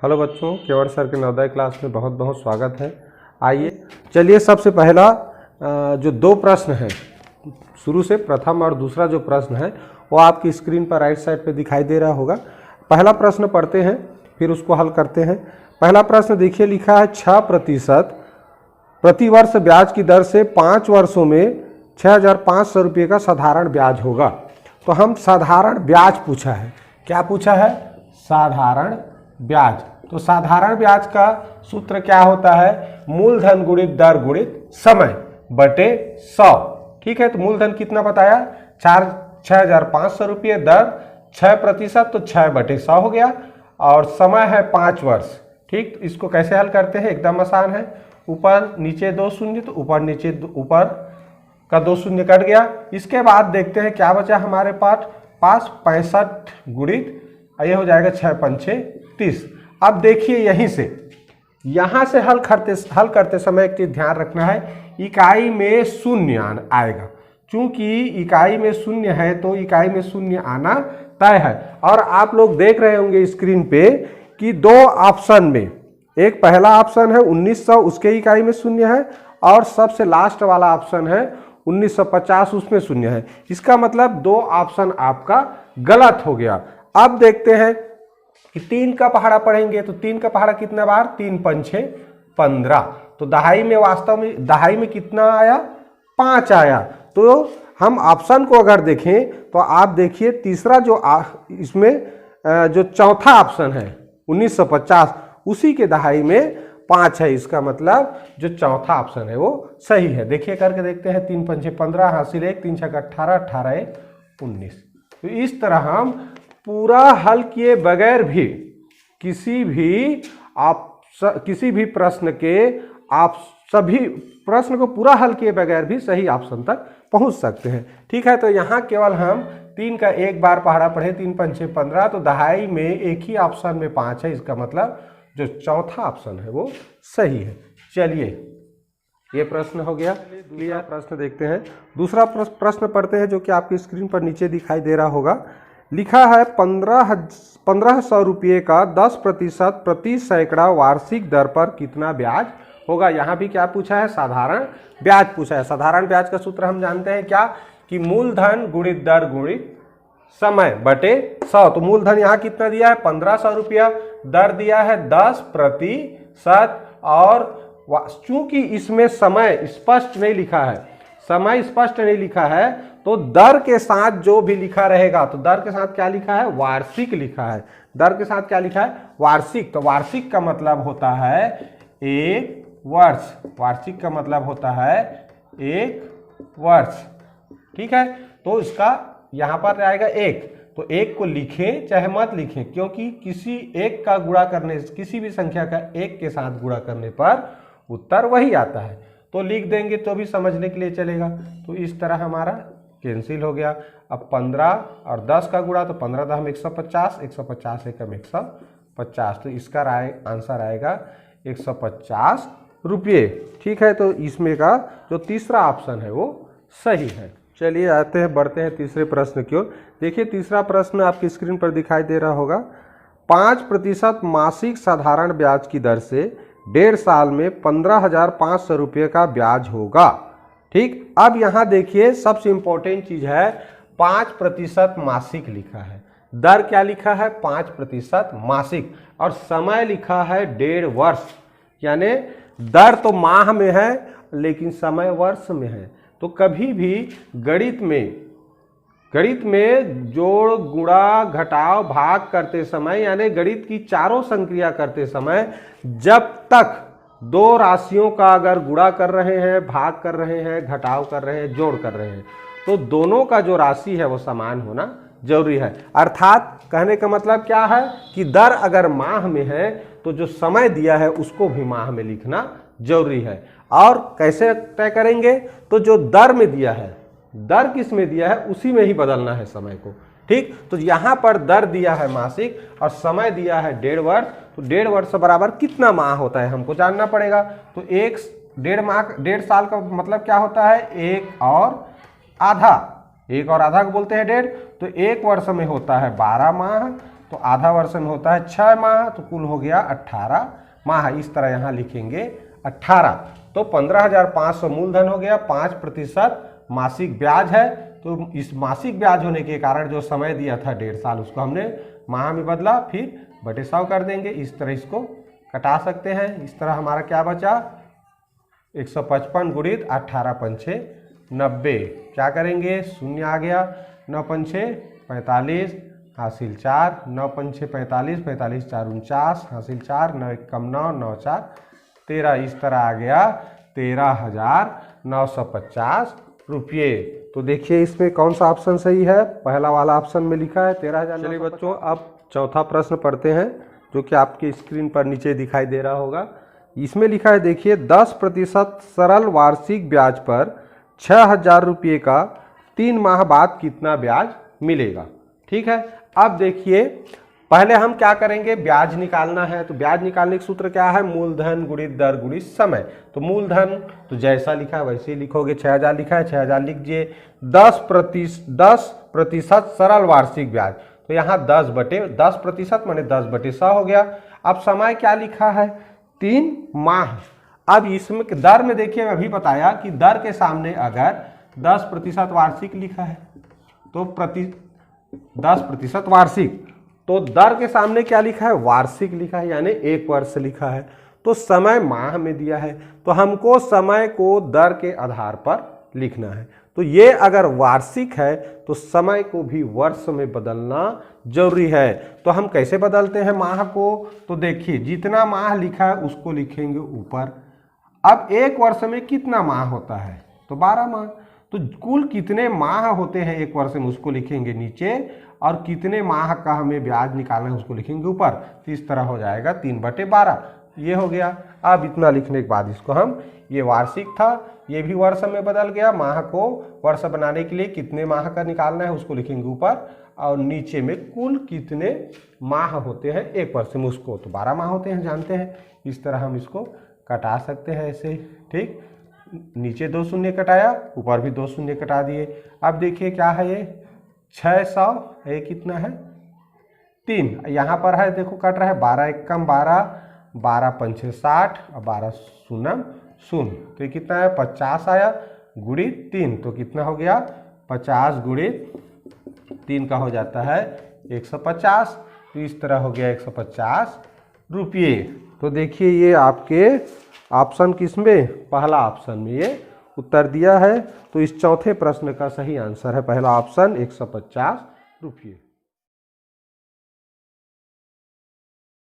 Hello बच्चों, केवल sir के नवोदय क्लास में बहुत बहुत स्वागत है। आइए चलिए, सबसे पहला जो दो प्रश्न हैं, शुरू से प्रथम और दूसरा जो प्रश्न है वो आपकी स्क्रीन पर राइट साइड पे दिखाई दे रहा होगा। पहला प्रश्न पढ़ते हैं, फिर उसको हल करते हैं। पहला प्रश्न देखिए, लिखा है 6% प्रतिवर्ष ब्याज की दर से 5 वर्षों में 6,500 रुपये का साधारण ब्याज होगा। तो हम साधारण ब्याज पूछा है, क्या पूछा है? साधारण ब्याज। तो साधारण ब्याज का सूत्र क्या होता है? मूलधन गुणित दर गुणित समय बटे 100। ठीक है, तो मूलधन कितना बताया? 6,500 रुपये, दर 6%, तो 6/100 हो गया, और समय है 5 वर्ष। ठीक, इसको कैसे हल करते हैं? एकदम आसान है। ऊपर नीचे 2 शून्य, तो ऊपर नीचे ऊपर का 2 शून्य कट गया। इसके बाद देखते हैं क्या बचा हमारे पास 65 गुणित, ये हो जाएगा 6×5 = 30। अब देखिए, यहाँ से हल करते समय एक चीज ध्यान रखना है, इकाई में शून्य आएगा। चूंकि इकाई में शून्य है तो इकाई में शून्य आना तय है। और आप लोग देख रहे होंगे स्क्रीन पे कि 2 ऑप्शन में, एक पहला ऑप्शन है 1900, उसके इकाई में शून्य है, और सबसे लास्ट वाला ऑप्शन है 1950, उसमें शून्य है। इसका मतलब 2 ऑप्शन आपका गलत हो गया। अब देखते हैं कि 3 का पहाड़ा पढ़ेंगे, तो 3 का पहाड़ा कितना बार? 3×5 = 15। तो दहाई में, वास्तव में दहाई में कितना आया? 5 आया। तो हम ऑप्शन को अगर देखें तो आप देखिए, तीसरा जो इसमें जो चौथा ऑप्शन है 1950, उसी के दहाई में 5 है। इसका मतलब जो चौथा ऑप्शन है वो सही है। देखिए, करके देखते हैं। 3×5 = 15, हासिल 1, 3×6 = 18, 18 = 19। तो इस तरह हम पूरा हल किए बगैर भी किसी भी प्रश्न के, आप सभी प्रश्न को पूरा हल किए बगैर भी सही ऑप्शन तक पहुंच सकते हैं। ठीक है, तो यहाँ केवल हम 3 का एक बार पहाड़ा पढ़े, 3×5 = 15, तो दहाई में एक ही ऑप्शन में 5 है। इसका मतलब जो चौथा ऑप्शन है वो सही है। चलिए, ये प्रश्न हो गया। दूसरा प्रश्न देखते हैं। दूसरा प्रश्न पढ़ते हैं, जो कि आपकी स्क्रीन पर नीचे दिखाई दे रहा होगा। लिखा है 1500 रुपये का 10% प्रति सैकड़ा वार्षिक दर पर कितना ब्याज होगा। यहाँ भी क्या पूछा है? साधारण ब्याज पूछा है। साधारण ब्याज का सूत्र हम जानते हैं क्या, कि मूलधन गुणित दर गुणित समय बटे 100। तो मूलधन यहाँ कितना दिया है? 1500 रुपया, दर दिया है 10%, और चूंकि इसमें समय स्पष्ट नहीं लिखा है, तो दर के साथ जो भी लिखा रहेगा, तो दर के साथ क्या लिखा है? वार्षिक लिखा है। दर के साथ क्या लिखा है? वार्षिक। तो वार्षिक का मतलब होता है 1 वर्ष। वार्षिक का मतलब होता है 1 वर्ष। ठीक है, तो इसका यहां पर आएगा 1। तो 1 को लिखें चाहे मत लिखें, क्योंकि किसी एक का गुणा करने, किसी भी संख्या का 1 के साथ गुणा करने पर उत्तर वही आता है। तो लिख देंगे तो भी समझने के लिए चलेगा। तो इस तरह हमारा कैंसिल हो गया। अब 15 और 10 का गुणा, तो 15 × 150, 150 × 150, तो इसका आंसर आएगा 150 रुपये। ठीक है, तो इसमें का जो तीसरा ऑप्शन है वो सही है। चलिए आते हैं, बढ़ते हैं तीसरे प्रश्न की ओर। देखिए, तीसरा प्रश्न आपकी स्क्रीन पर दिखाई दे रहा होगा। 5% मासिक साधारण ब्याज की दर से 1.5 साल में 15,500 रुपये का ब्याज होगा। ठीक, अब यहाँ देखिए, सबसे इंपॉर्टेंट चीज है 5% मासिक लिखा है, दर क्या लिखा है? 5% मासिक, और समय लिखा है 1.5 वर्ष। यानी दर तो माह में है लेकिन समय वर्ष में है। तो कभी भी गणित में जोड़, गुणा, घटाव, भाग करते समय, यानी गणित की चारों संक्रिया करते समय, जब तक 2 राशियों का अगर गुणा कर रहे हैं, भाग कर रहे हैं, घटाव कर रहे हैं, जोड़ कर रहे हैं, तो दोनों का जो राशि है वो समान होना जरूरी है। अर्थात कहने का मतलब क्या है कि दर अगर माह में है तो जो समय दिया है उसको भी माह में लिखना जरूरी है। और कैसे तय करेंगे? तो जो दर में दिया है, दर किस में दिया है उसी में ही बदलना है समय को। ठीक, तो यहां पर दर दिया है मासिक और समय दिया है 1.5 वर्ष। तो 1.5 वर्ष बराबर कितना माह होता है हमको जानना पड़ेगा। तो 1.5 साल का मतलब क्या होता है? 1 और आधा। 1 और आधा को बोलते हैं 1.5। तो 1 वर्ष में होता है 12 माह। तो आधा वर्षन होता है 6 माह, तो कुल हो गया 18 माह। इस तरह यहाँ लिखेंगे 18। तो 15,500 मूलधन हो गया, 5% मासिक ब्याज है। तो इस मासिक ब्याज होने के कारण जो समय दिया था 1.5 साल, उसको हमने माह में बदला, फिर बटे 100 कर देंगे। इस तरह इसको कटा सकते हैं। इस तरह हमारा क्या बचा, 155 गुणित 18 पंछे 90। क्या करेंगे, शून्य आ गया, 9 पंछे 45 हासिल 4, 9 पंछे 45, 45 4 49 हासिल 4, 9 1 कम 9, 9 4 13। इस तरह आ गया 13,950 रुपये। तो देखिए इसमें कौन सा ऑप्शन सही है, पहला वाला ऑप्शन में लिखा है 13,000। चलिए बच्चों, अब चौथा प्रश्न पढ़ते हैं, जो कि आपकी स्क्रीन पर नीचे दिखाई दे रहा होगा। इसमें लिखा है, देखिए 10% सरल वार्षिक ब्याज पर 6,000 रुपये का 3 माह बाद कितना ब्याज मिलेगा। ठीक है, अब देखिए पहले हम क्या करेंगे, ब्याज निकालना है। तो ब्याज निकालने का सूत्र क्या है, मूलधन गुणित दर गुणित समय। तो मूलधन तो जैसा लिखा है वैसे ही लिखोगे, 6,000 लिखा है 6,000 लीजिए। 10% सरल वार्षिक ब्याज, तो यहाँ 10% माने 10/100 हो गया। अब समय क्या लिखा है, 3 माह। अब इसमें दर में देखिए, मैं अभी बताया कि दर के सामने अगर 10% वार्षिक लिखा है तो 10% वार्षिक, तो दर के सामने क्या लिखा है, वार्षिक लिखा है, यानी 1 वर्ष लिखा है। तो समय माह में दिया है, तो हमको समय को दर के आधार पर लिखना है। तो ये अगर वार्षिक है तो समय को भी वर्ष में बदलना जरूरी है। तो हम कैसे बदलते हैं माह को, तो देखिए जितना माह लिखा है उसको लिखेंगे ऊपर। अब 1 वर्ष में कितना माह होता है, तो 12 माह। तो कुल कितने माह होते हैं 1 वर्ष में, उसको लिखेंगे नीचे, और कितने माह का हमें ब्याज निकालना है उसको लिखेंगे ऊपर। तो इस तरह हो जाएगा 3/12, ये हो गया। अब इतना लिखने के बाद इसको हम, ये वार्षिक था, ये भी वर्ष में बदल गया। माह को वर्ष बनाने के लिए कितने माह का निकालना है उसको लिखेंगे ऊपर, और नीचे में कुल कितने माह होते हैं 1 वर्ष में, उसको तो 12 माह होते हैं, जानते हैं। इस तरह हम इसको कटा सकते हैं ऐसे। ठीक, नीचे 2 शून्य कटाया, ऊपर भी 2 शून्य कटा दिए। अब देखिए क्या है, ये 600, ये कितना है 3, यहाँ पर है देखो कट रहा है, 12 1 कम 12, 12 पंछे 60 और 12 शून्य 0। तो ये कितना है 50 आया, गुणित 3, तो कितना हो गया 50 गुणित 3 का हो जाता है 150। तो इस तरह हो गया 150 रुपये। तो देखिए ये आपके ऑप्शन किसमें, पहला ऑप्शन में ये उत्तर दिया है। तो इस चौथे प्रश्न का सही आंसर है पहला ऑप्शन, 150 रुपये।